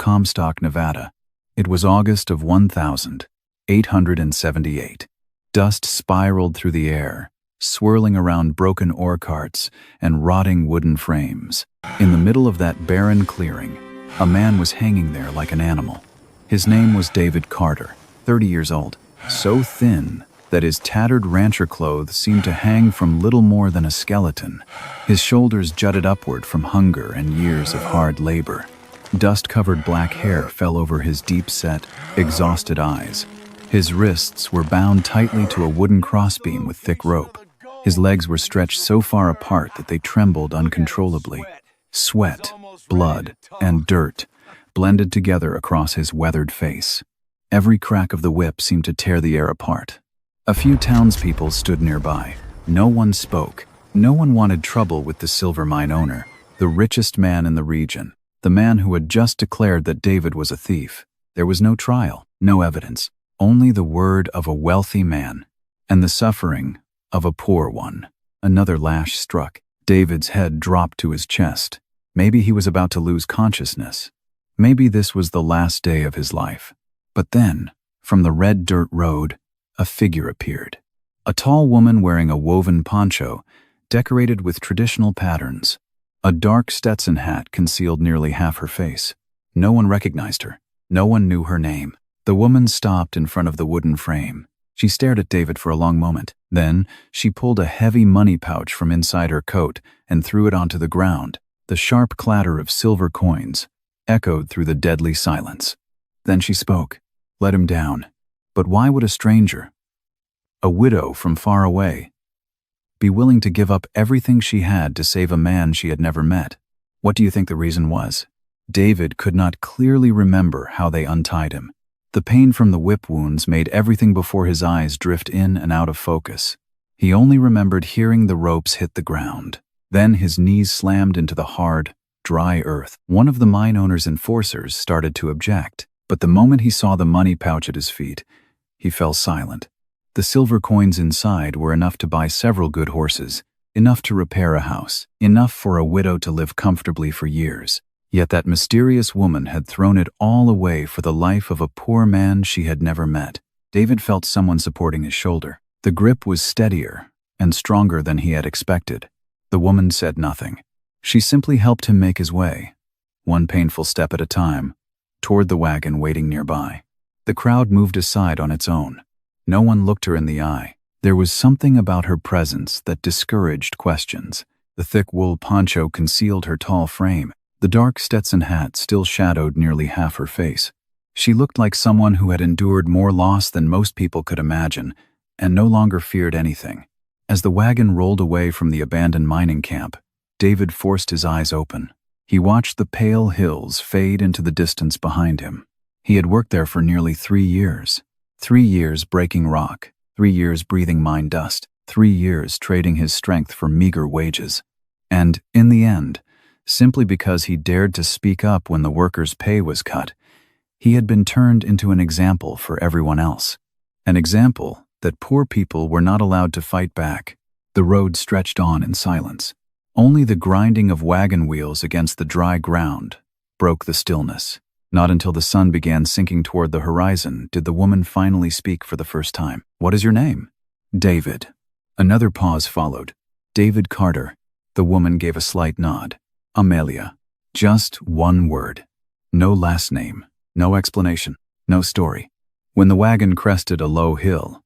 Comstock, Nevada. It was August of 1878. Dust spiraled through the air, swirling around broken ore carts and rotting wooden frames. In the middle of that barren clearing, a man was hanging there like an animal. His name was David Carter, 30 years old, so thin that his tattered rancher clothes seemed to hang from little more than a skeleton. His shoulders jutted upward from hunger and years of hard labor. Dust-covered black hair fell over his deep-set, exhausted eyes. His wrists were bound tightly to a wooden crossbeam with thick rope. His legs were stretched so far apart that they trembled uncontrollably. Sweat, blood, and dirt blended together across his weathered face. Every crack of the whip seemed to tear the air apart. A few townspeople stood nearby. No one spoke. No one wanted trouble with the silver mine owner, the richest man in the region, the man who had just declared that David was a thief. There was no trial, no evidence, only the word of a wealthy man and the suffering of a poor one. Another lash struck. David's head dropped to his chest. Maybe he was about to lose consciousness. Maybe this was the last day of his life. But then, from the red dirt road, a figure appeared. A tall woman wearing a woven poncho, decorated with traditional patterns. A dark Stetson hat concealed nearly half her face. No one recognized her. No one knew her name. The woman stopped in front of the wooden frame. She stared at David for a long moment. Then, she pulled a heavy money pouch from inside her coat and threw it onto the ground. The sharp clatter of silver coins echoed through the deadly silence. Then she spoke. "Let him down." But why would a stranger, a widow from far away, be willing to give up everything she had to save a man she had never met? What do you think the reason was? David could not clearly remember how they untied him. The pain from the whip wounds made everything before his eyes drift in and out of focus. He only remembered hearing the ropes hit the ground. Then his knees slammed into the hard, dry earth. One of the mine owner's enforcers started to object, but the moment he saw the money pouch at his feet, he fell silent. The silver coins inside were enough to buy several good horses, enough to repair a house, enough for a widow to live comfortably for years. Yet that mysterious woman had thrown it all away for the life of a poor man she had never met. David felt someone supporting his shoulder. The grip was steadier and stronger than he had expected. The woman said nothing. She simply helped him make his way, one painful step at a time, toward the wagon waiting nearby. The crowd moved aside on its own. No one looked her in the eye. There was something about her presence that discouraged questions. The thick wool poncho concealed her tall frame. The dark Stetson hat still shadowed nearly half her face. She looked like someone who had endured more loss than most people could imagine, and no longer feared anything. As the wagon rolled away from the abandoned mining camp, David forced his eyes open. He watched the pale hills fade into the distance behind him. He had worked there for nearly 3 years. 3 years breaking rock, 3 years breathing mine dust, 3 years trading his strength for meager wages. And, in the end, simply because he dared to speak up when the workers' pay was cut, he had been turned into an example for everyone else. An example that poor people were not allowed to fight back. The road stretched on in silence. Only the grinding of wagon wheels against the dry ground broke the stillness. Not until the sun began sinking toward the horizon did the woman finally speak for the first time. "What is your name?" "David." Another pause followed. "David Carter." The woman gave a slight nod. "Amelia." Just one word. No last name, no explanation, no story. When the wagon crested a low hill,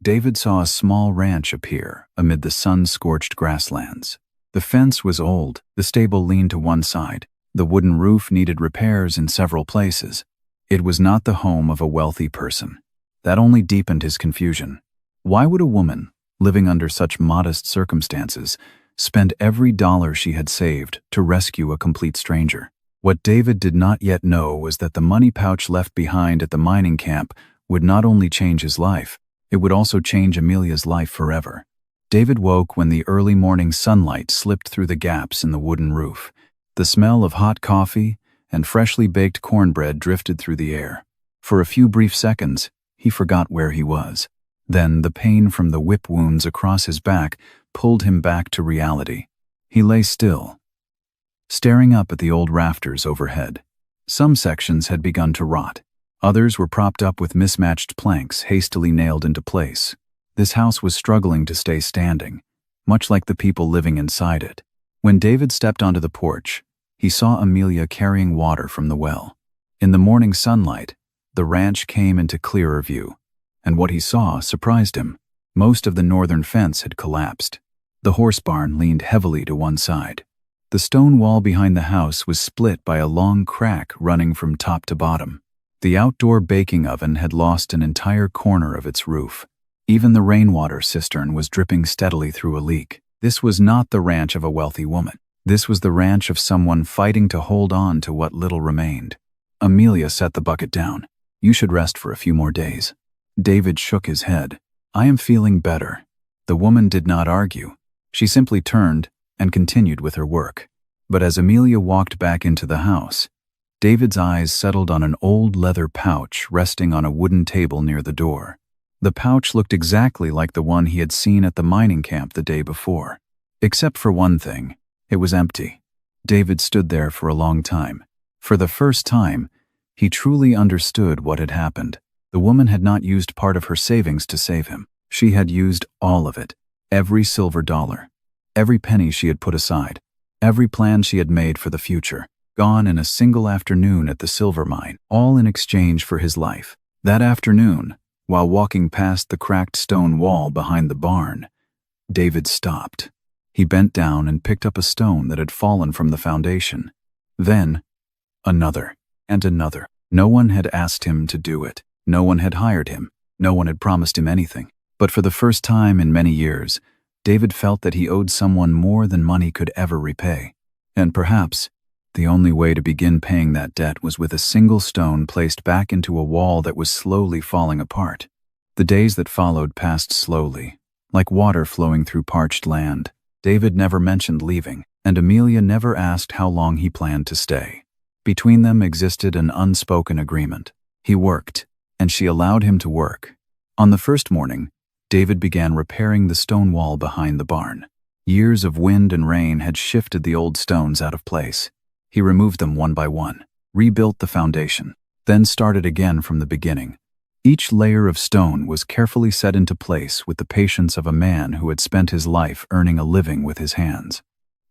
David saw a small ranch appear amid the sun-scorched grasslands. The fence was old, the stable leaned to one side, the wooden roof needed repairs in several places. It was not the home of a wealthy person. That only deepened his confusion. Why would a woman, living under such modest circumstances, spend every dollar she had saved to rescue a complete stranger? What David did not yet know was that the money pouch left behind at the mining camp would not only change his life, it would also change Amelia's life forever. David woke when the early morning sunlight slipped through the gaps in the wooden roof. The smell of hot coffee and freshly baked cornbread drifted through the air. For a few brief seconds, he forgot where he was. Then the pain from the whip wounds across his back pulled him back to reality. He lay still, staring up at the old rafters overhead. Some sections had begun to rot. Others were propped up with mismatched planks hastily nailed into place. This house was struggling to stay standing, much like the people living inside it. When David stepped onto the porch, he saw Amelia carrying water from the well. In the morning sunlight, the ranch came into clearer view, and what he saw surprised him. Most of the northern fence had collapsed. The horse barn leaned heavily to one side. The stone wall behind the house was split by a long crack running from top to bottom. The outdoor baking oven had lost an entire corner of its roof. Even the rainwater cistern was dripping steadily through a leak. This was not the ranch of a wealthy woman. This was the ranch of someone fighting to hold on to what little remained. Amelia set the bucket down. "You should rest for a few more days." David shook his head. "I am feeling better." The woman did not argue. She simply turned and continued with her work. But as Amelia walked back into the house, David's eyes settled on an old leather pouch resting on a wooden table near the door. The pouch looked exactly like the one he had seen at the mining camp the day before. Except for one thing, it was empty. David stood there for a long time. For the first time, he truly understood what had happened. The woman had not used part of her savings to save him. She had used all of it, every silver dollar, every penny she had put aside, every plan she had made for the future, gone in a single afternoon at the silver mine, all in exchange for his life. That afternoon, while walking past the cracked stone wall behind the barn, David stopped. He bent down and picked up a stone that had fallen from the foundation. Then, another, and another. No one had asked him to do it. No one had hired him. No one had promised him anything. But for the first time in many years, David felt that he owed someone more than money could ever repay. And perhaps the only way to begin paying that debt was with a single stone placed back into a wall that was slowly falling apart. The days that followed passed slowly, like water flowing through parched land. David never mentioned leaving, and Amelia never asked how long he planned to stay. Between them existed an unspoken agreement. He worked, and she allowed him to work. On the first morning, David began repairing the stone wall behind the barn. Years of wind and rain had shifted the old stones out of place. He removed them one by one, rebuilt the foundation, then started again from the beginning. Each layer of stone was carefully set into place with the patience of a man who had spent his life earning a living with his hands.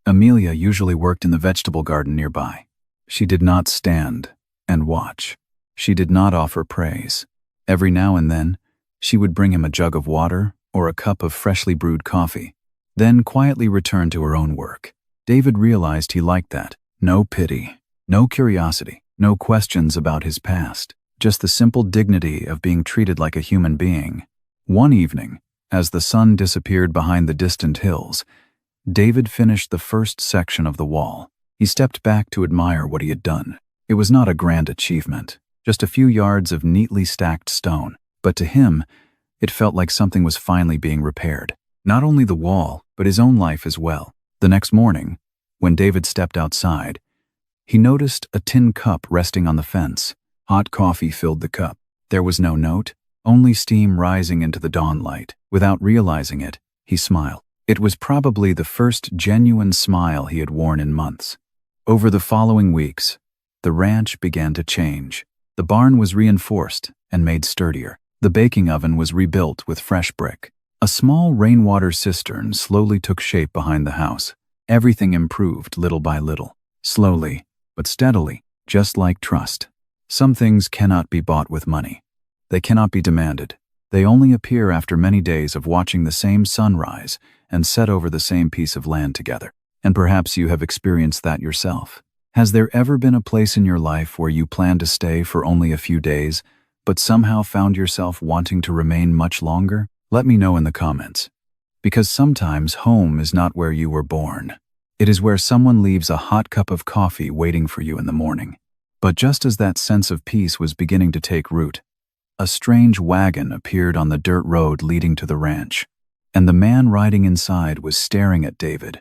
Amelia usually worked in the vegetable garden nearby. She did not stand and watch. She did not offer praise. Every now and then, she would bring him a jug of water or a cup of freshly brewed coffee, then quietly return to her own work. David realized he liked that. No pity, no curiosity, no questions about his past, just the simple dignity of being treated like a human being. One evening, as the sun disappeared behind the distant hills, David finished the first section of the wall. He stepped back to admire what he had done. It was not a grand achievement, just a few yards of neatly stacked stone, but to him, it felt like something was finally being repaired. Not only the wall, but his own life as well. The next morning, when David stepped outside, he noticed a tin cup resting on the fence. Hot coffee filled the cup. There was no note, only steam rising into the dawn light. Without realizing it, he smiled. It was probably the first genuine smile he had worn in months. Over the following weeks, the ranch began to change. The barn was reinforced and made sturdier. The baking oven was rebuilt with fresh brick. A small rainwater cistern slowly took shape behind the house. Everything improved little by little, slowly, but steadily, just like trust. Some things cannot be bought with money. They cannot be demanded. They only appear after many days of watching the same sun rise and set over the same piece of land together. And perhaps you have experienced that yourself. Has there ever been a place in your life where you planned to stay for only a few days, but somehow found yourself wanting to remain much longer? Let me know in the comments. Because sometimes home is not where you were born. It is where someone leaves a hot cup of coffee waiting for you in the morning. But just as that sense of peace was beginning to take root, a strange wagon appeared on the dirt road leading to the ranch, and the man riding inside was staring at David,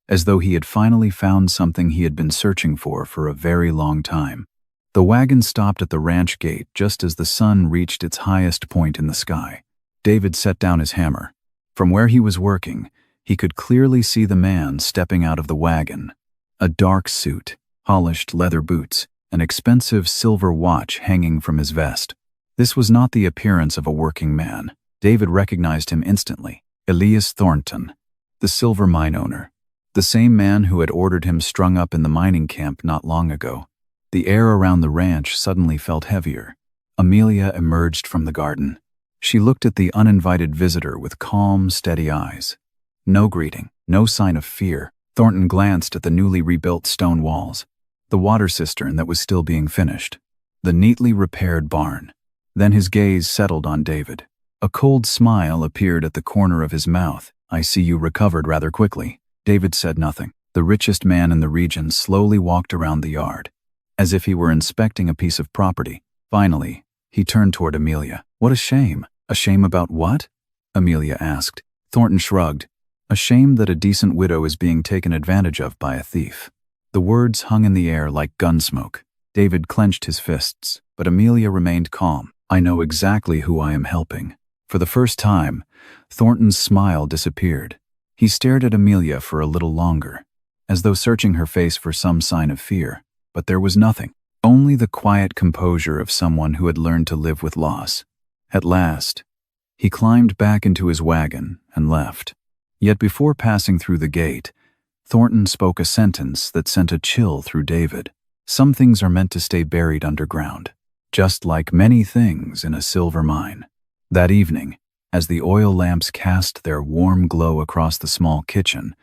as though he had finally found something he had been searching for a very long time. The wagon stopped at the ranch gate just as the sun reached its highest point in the sky. David set down his hammer. From where he was working, he could clearly see the man stepping out of the wagon. A dark suit, polished leather boots, an expensive silver watch hanging from his vest. This was not the appearance of a working man. David recognized him instantly. Elias Thornton, the silver mine owner. The same man who had ordered him strung up in the mining camp not long ago. The air around the ranch suddenly felt heavier. Amelia emerged from the garden. She looked at the uninvited visitor with calm, steady eyes. No greeting, no sign of fear. Thornton glanced at the newly rebuilt stone walls, the water cistern that was still being finished, the neatly repaired barn. Then his gaze settled on David. A cold smile appeared at the corner of his mouth. "I see you recovered rather quickly." David said nothing. The richest man in the region slowly walked around the yard, as if he were inspecting a piece of property. Finally, he turned toward Amelia. "What a shame." "A shame about what?" Amelia asked. Thornton shrugged. "A shame that a decent widow is being taken advantage of by a thief." The words hung in the air like gun smoke. David clenched his fists, but Amelia remained calm. "I know exactly who I am helping." For the first time, Thornton's smile disappeared. He stared at Amelia for a little longer, as though searching her face for some sign of fear. But there was nothing. Only the quiet composure of someone who had learned to live with loss. At last, he climbed back into his wagon and left. Yet before passing through the gate, Thornton spoke a sentence that sent a chill through David. "Some things are meant to stay buried underground, just like many things in a silver mine." That evening, as the oil lamps cast their warm glow across the small kitchen,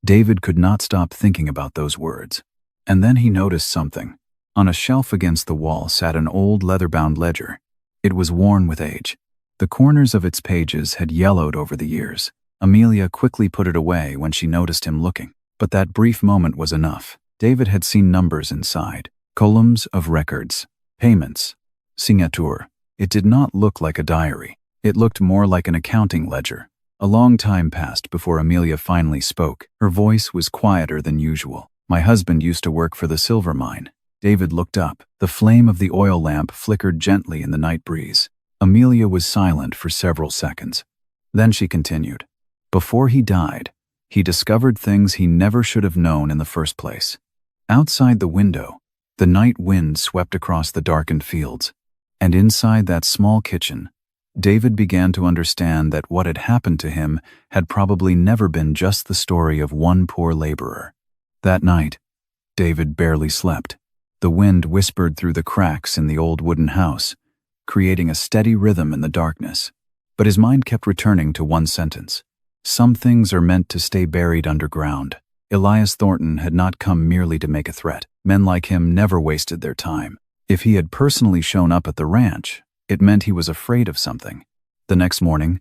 David could not stop thinking about those words. And then he noticed something. On a shelf against the wall sat an old leather-bound ledger. It was worn with age. The corners of its pages had yellowed over the years. Amelia quickly put it away when she noticed him looking. But that brief moment was enough. David had seen numbers inside. Columns of records. Payments. Signature. It did not look like a diary. It looked more like an accounting ledger. A long time passed before Amelia finally spoke. Her voice was quieter than usual. "My husband used to work for the silver mine." David looked up. The flame of the oil lamp flickered gently in the night breeze. Amelia was silent for several seconds. Then she continued. "Before he died, he discovered things he never should have known in the first place. Outside the window, the night wind swept across the darkened fields. And inside that small kitchen, David began to understand that what had happened to him had probably never been just the story of one poor laborer. That night, David barely slept. The wind whispered through the cracks in the old wooden house, creating a steady rhythm in the darkness. But his mind kept returning to one sentence. Some things are meant to stay buried underground. Elias Thornton had not come merely to make a threat. Men like him never wasted their time. If he had personally shown up at the ranch, it meant he was afraid of something. The next morning,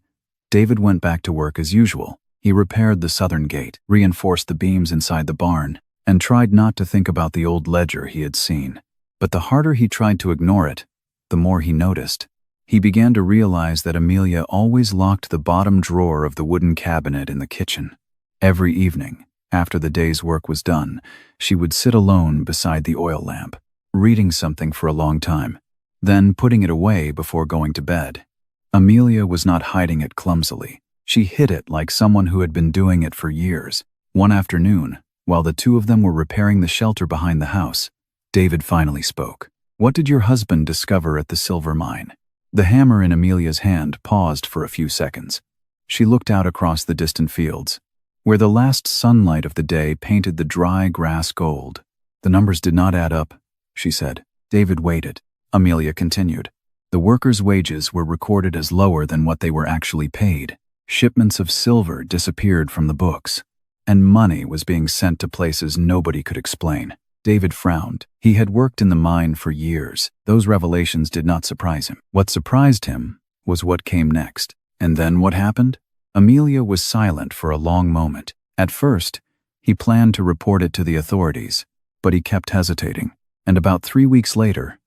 David went back to work as usual. He repaired the southern gate, reinforced the beams inside the barn, and tried not to think about the old ledger he had seen. But the harder he tried to ignore it, the more he noticed. He began to realize that Amelia always locked the bottom drawer of the wooden cabinet in the kitchen. Every evening, after the day's work was done, she would sit alone beside the oil lamp, reading something for a long time, then putting it away before going to bed. Amelia was not hiding it clumsily. She hid it like someone who had been doing it for years. One afternoon, while the two of them were repairing the shelter behind the house, David finally spoke. "What did your husband discover at the silver mine?" The hammer in Amelia's hand paused for a few seconds. She looked out across the distant fields, where the last sunlight of the day painted the dry grass gold. "The numbers did not add up," she said. David waited. Amelia continued. "The workers' wages were recorded as lower than what they were actually paid. Shipments of silver disappeared from the books, and money was being sent to places nobody could explain." David frowned. He had worked in the mine for years. Those revelations did not surprise him. What surprised him was what came next. And then what happened? Amelia was silent for a long moment. At first, he planned to report it to the authorities, but he kept hesitating. And about 3 weeks later,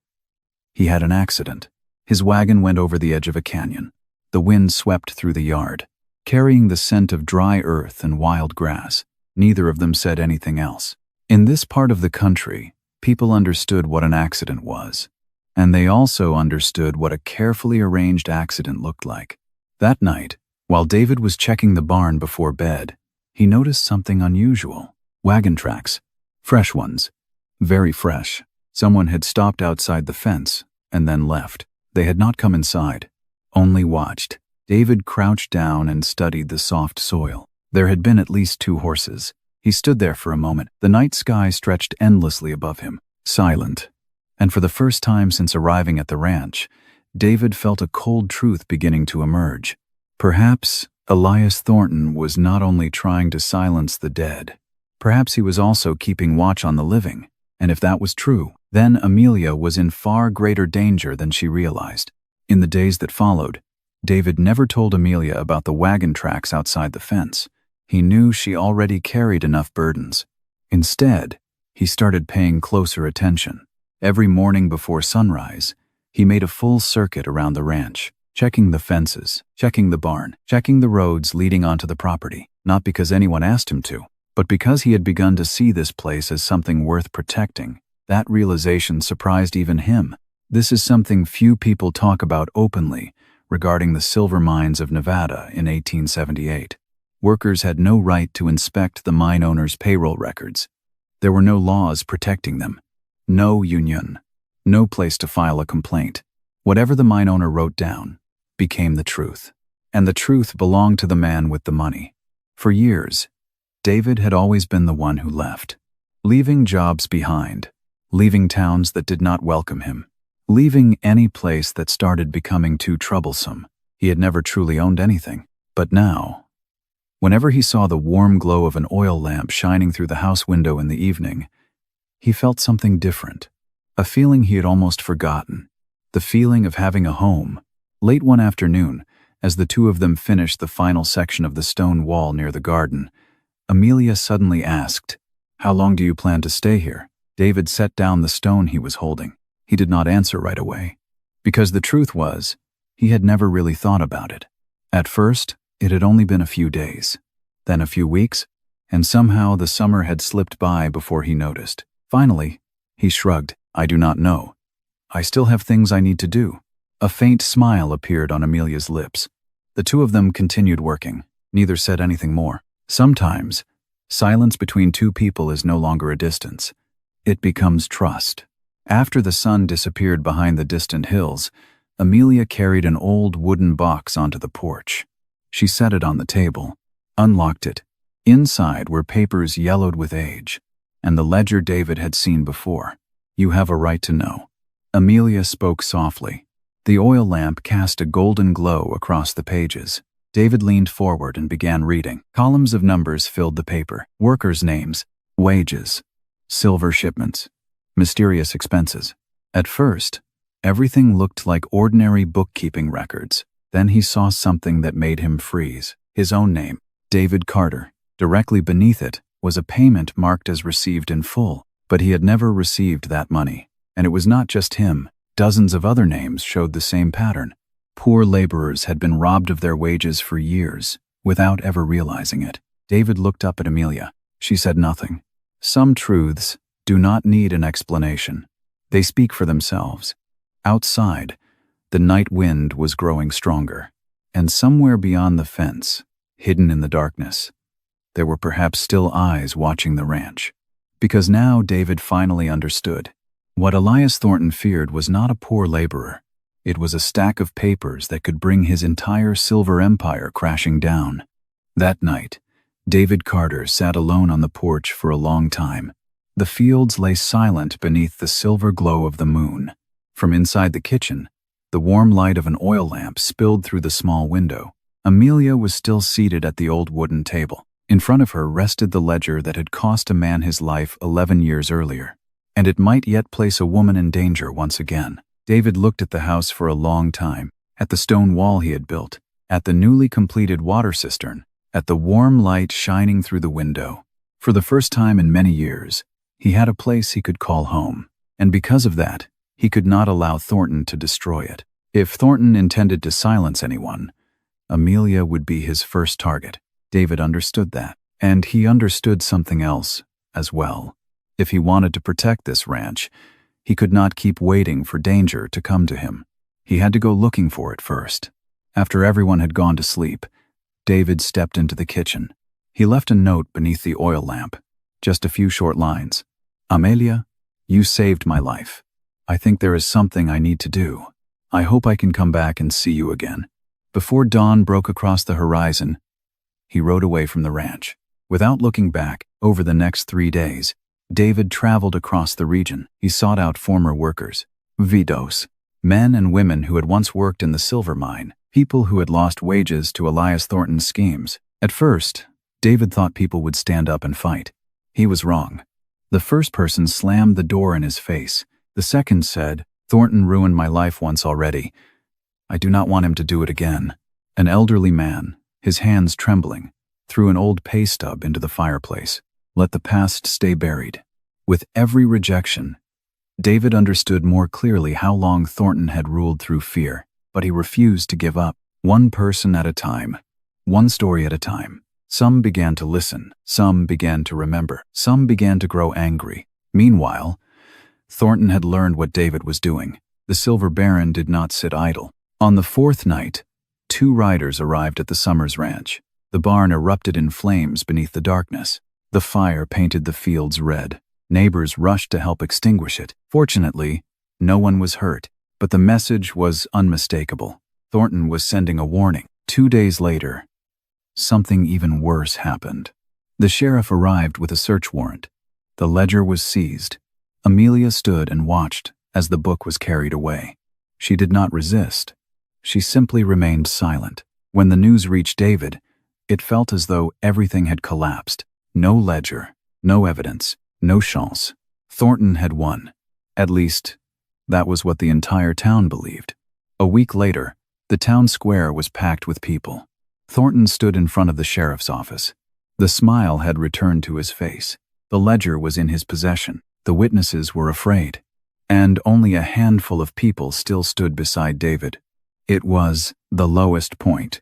he had an accident. His wagon went over the edge of a canyon. The wind swept through the yard, carrying the scent of dry earth and wild grass. Neither of them said anything else. In this part of the country, people understood what an accident was, and they also understood what a carefully arranged accident looked like. That night, while David was checking the barn before bed, he noticed something unusual. Wagon tracks. Fresh ones. Very fresh. Someone had stopped outside the fence and then left. They had not come inside, only watched. David crouched down and studied the soft soil. There had been at least 2 horses. He stood there for a moment. The night sky stretched endlessly above him, silent. And for the first time since arriving at the ranch, David felt a cold truth beginning to emerge. Perhaps Elias Thornton was not only trying to silence the dead, perhaps he was also keeping watch on the living. And if that was true, then Amelia was in far greater danger than she realized. In the days that followed, David never told Amelia about the wagon tracks outside the fence. He knew she already carried enough burdens. Instead, he started paying closer attention. Every morning before sunrise, he made a full circuit around the ranch, checking the fences, checking the barn, checking the roads leading onto the property, not because anyone asked him to, but because he had begun to see this place as something worth protecting. That realization surprised even him. This is something few people talk about openly regarding the silver mines of Nevada in 1878. Workers had no right to inspect the mine owners' payroll records. There were no laws protecting them. No union. No place to file a complaint. Whatever the mine owner wrote down became the truth. And the truth belonged to the man with the money. For years, David had always been the one who left, leaving jobs behind, leaving towns that did not welcome him, leaving any place that started becoming too troublesome. He had never truly owned anything. But now, whenever he saw the warm glow of an oil lamp shining through the house window in the evening, he felt something different, a feeling he had almost forgotten, the feeling of having a home. Late one afternoon, as the 2 of them finished the final section of the stone wall near the garden, Amelia suddenly asked, "How long do you plan to stay here?" David set down the stone he was holding. He did not answer right away, because the truth was, he had never really thought about it. At first, it had only been a few days, then a few weeks, and somehow the summer had slipped by before he noticed. Finally, he shrugged. "I do not know. I still have things I need to do." A faint smile appeared on Amelia's lips. The 2 of them continued working. Neither said anything more. Sometimes, silence between 2 people is no longer a distance. It becomes trust. After the sun disappeared behind the distant hills, Amelia carried an old wooden box onto the porch. She set it on the table, unlocked it. Inside were papers yellowed with age, and the ledger David had seen before. "You have a right to know." Amelia spoke softly. The oil lamp cast a golden glow across the pages. David leaned forward and began reading. Columns of numbers filled the paper. Workers' names, wages, silver shipments, mysterious expenses. At first, everything looked like ordinary bookkeeping records. Then he saw something that made him freeze. His own name, David Carter. Directly beneath it was a payment marked as received in full, but he had never received that money. And it was not just him. Dozens of other names showed the same pattern. Poor laborers had been robbed of their wages for years, without ever realizing it. David looked up at Amelia. She said nothing. Some truths do not need an explanation. They speak for themselves. Outside, the night wind was growing stronger, and somewhere beyond the fence, hidden in the darkness, there were perhaps still eyes watching the ranch. Because now David finally understood. What Elias Thornton feared was not a poor laborer. It was a stack of papers that could bring his entire silver empire crashing down. That night, David Carter sat alone on the porch for a long time. The fields lay silent beneath the silver glow of the moon. From inside the kitchen, the warm light of an oil lamp spilled through the small window. Amelia was still seated at the old wooden table. In front of her rested the ledger that had cost a man his life 11 years earlier, and it might yet place a woman in danger once again. David looked at the house for a long time, at the stone wall he had built, at the newly completed water cistern, at the warm light shining through the window. For the first time in many years, he had a place he could call home, and because of that, he could not allow Thornton to destroy it. If Thornton intended to silence anyone, Amelia would be his first target. David understood that, and he understood something else as well. If he wanted to protect this ranch, he could not keep waiting for danger to come to him. He had to go looking for it first. After everyone had gone to sleep, David stepped into the kitchen. He left a note beneath the oil lamp, just a few short lines. "Amelia, You saved my life. I think there is something I need to do. I hope I can come back and see you again." Before dawn broke across the horizon, he rode away from the ranch. Without looking back, over the next 3 days, David traveled across the region. He sought out former workers, widows, men and women who had once worked in the silver mine, people who had lost wages to Elias Thornton's schemes. At first, David thought people would stand up and fight. He was wrong. The first person slammed the door in his face. The second said, "Thornton ruined my life once already. I do not want him to do it again." An elderly man, his hands trembling, threw an old pay stub into the fireplace. Let the past stay buried. With every rejection, David understood more clearly how long Thornton had ruled through fear, but he refused to give up. One person at a time, one story at a time. Some began to listen, some began to remember, some began to grow angry. Meanwhile, Thornton had learned what David was doing. The Silver Baron did not sit idle. On the 4th night, 2 riders arrived at the Summers Ranch. The barn erupted in flames beneath the darkness. The fire painted the fields red. Neighbors rushed to help extinguish it. Fortunately, no one was hurt, but the message was unmistakable. Thornton was sending a warning. 2 days later, something even worse happened. The sheriff arrived with a search warrant. The ledger was seized. Amelia stood and watched as the book was carried away. She did not resist. She simply remained silent. When the news reached David, it felt as though everything had collapsed. No ledger, no evidence, no chance. Thornton had won. At least, that was what the entire town believed. A week later, the town square was packed with people. Thornton stood in front of the sheriff's office. The smile had returned to his face. The ledger was in his possession. The witnesses were afraid. And only a handful of people still stood beside David. It was the lowest point.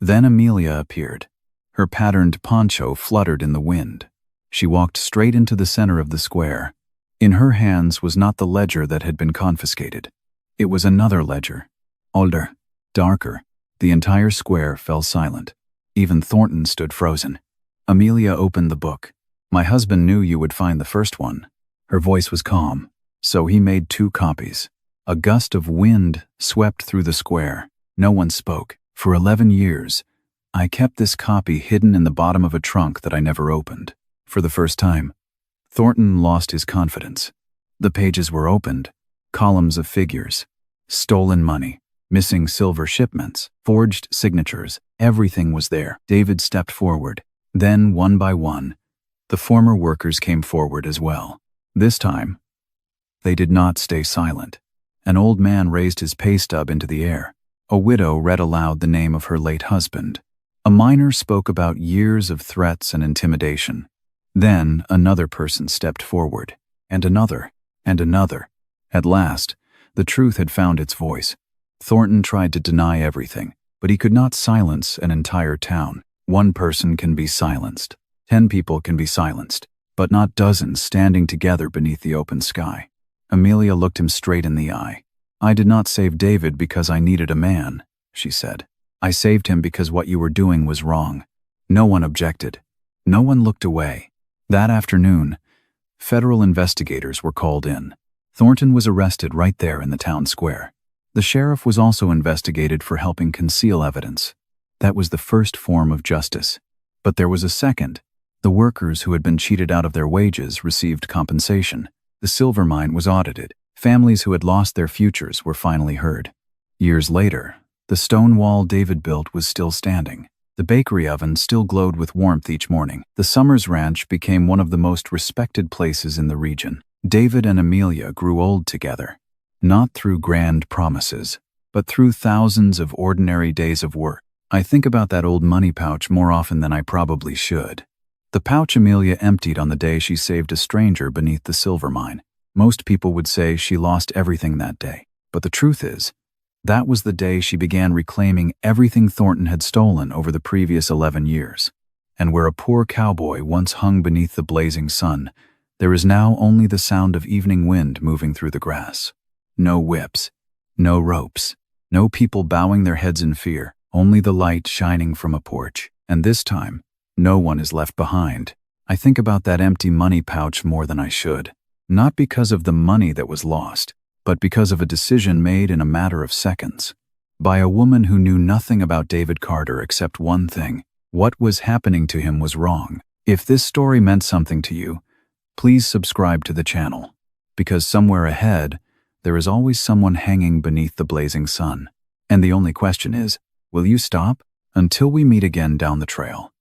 Then Amelia appeared. Her patterned poncho fluttered in the wind. She walked straight into the center of the square. In her hands was not the ledger that had been confiscated. It was another ledger. Older, darker. The entire square fell silent. Even Thornton stood frozen. Amelia opened the book. "My husband knew you would find the first one." Her voice was calm. "So he made 2 copies. A gust of wind swept through the square. No one spoke. For 11 years, I kept this copy hidden in the bottom of a trunk that I never opened." For the first time, Thornton lost his confidence. The pages were opened. Columns of figures. Stolen money. Missing silver shipments. Forged signatures. Everything was there. David stepped forward. Then, one by one, the former workers came forward as well. This time, they did not stay silent. An old man raised his pay stub into the air. A widow read aloud the name of her late husband. A miner spoke about years of threats and intimidation. Then another person stepped forward, and another, and another. At last, the truth had found its voice. Thornton tried to deny everything, but he could not silence an entire town. One person can be silenced. 10 people can be silenced, but not dozens standing together beneath the open sky. Amelia looked him straight in the eye. "I did not save David because I needed a man," she said. "I saved him because what you were doing was wrong." No one objected. No one looked away. That afternoon, federal investigators were called in. Thornton was arrested right there in the town square. The sheriff was also investigated for helping conceal evidence. That was the first form of justice. But there was a second. The workers who had been cheated out of their wages received compensation. The silver mine was audited. Families who had lost their futures were finally heard. Years later, the stone wall David built was still standing. The bakery oven still glowed with warmth each morning. The Summers Ranch became one of the most respected places in the region. David and Amelia grew old together, not through grand promises, but through thousands of ordinary days of work. I think about that old money pouch more often than I probably should. The pouch Amelia emptied on the day she saved a stranger beneath the silver mine. Most people would say she lost everything that day, but the truth is, that was the day she began reclaiming everything Thornton had stolen over the previous 11 years. And where a poor cowboy once hung beneath the blazing sun, there is now only the sound of evening wind moving through the grass. No whips, no ropes, no people bowing their heads in fear, only the light shining from a porch. And this time, no one is left behind. I think about that empty money pouch more than I should. not because of the money that was lost, but because of a decision made in a matter of seconds. By a woman who knew nothing about David Carter except one thing: what was happening to him was wrong. If this story meant something to you, please subscribe to the channel, because somewhere ahead, there is always someone hanging beneath the blazing sun. And the only question is, will you stop? Until we meet again down the trail.